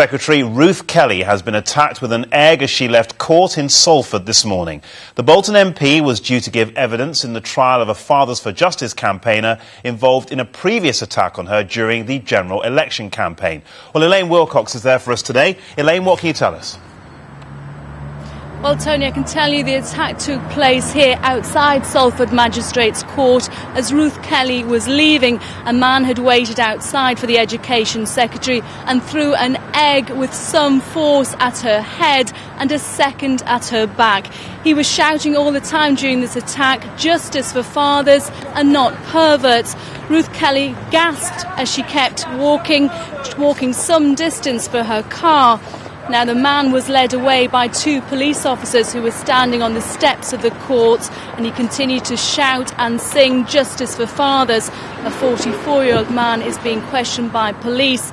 Secretary Ruth Kelly has been attacked with an egg as she left court in Salford this morning. The Bolton MP was due to give evidence in the trial of a Fathers for Justice campaigner involved in a previous attack on her during the general election campaign. Well, Elaine Wilcox is there for us today. Elaine, what can you tell us? Well, Tony, I can tell you the attack took place here outside Salford Magistrates Court. As Ruth Kelly was leaving, a man had waited outside for the Education Secretary and threw an egg with some force at her head and a second at her back. He was shouting all the time during this attack, "Justice for fathers and not perverts." Ruth Kelly gasped as she kept walking some distance for her car. Now, the man was led away by two police officers who were standing on the steps of the court, and he continued to shout and sing "Justice for fathers." A 44-year-old man is being questioned by police.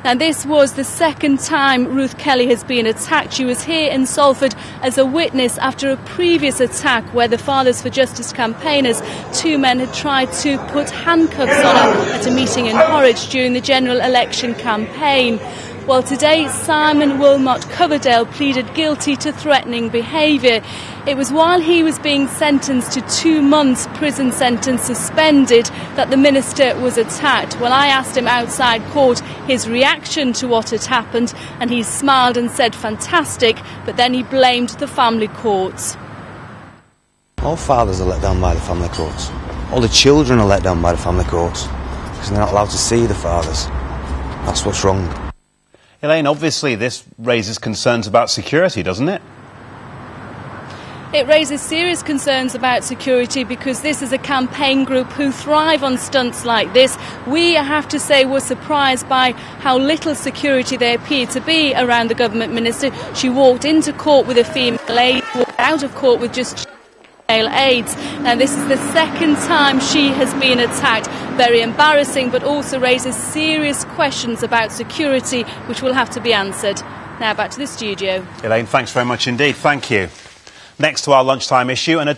Now, this was the second time Ruth Kelly has been attacked. She was here in Salford as a witness after a previous attack where the Fathers for Justice campaigners, two men, had tried to put handcuffs on her at a meeting in Horwich during the general election campaign. Well, today, Simon Wilmot Coverdale pleaded guilty to threatening behaviour. It was while he was being sentenced to 2 months prison sentence suspended that the minister was attacked. Well, I asked him outside court his reaction to what had happened, and he smiled and said fantastic, but then he blamed the family courts. All fathers are let down by the family courts. All the children are let down by the family courts because they're not allowed to see the fathers. That's what's wrong. Elaine, obviously this raises concerns about security, doesn't it? It raises serious concerns about security because this is a campaign group who thrive on stunts like this. We, I have to say, were surprised by how little security there appeared to be around the government minister. She walked into court with a female aide, walked out of court with just male aides. Now, this is the second time she has been attacked. Very embarrassing, but also raises serious questions about security, which will have to be answered. Now back to the studio. Elaine, thanks very much indeed. Thank you. Next to our lunchtime issue, and a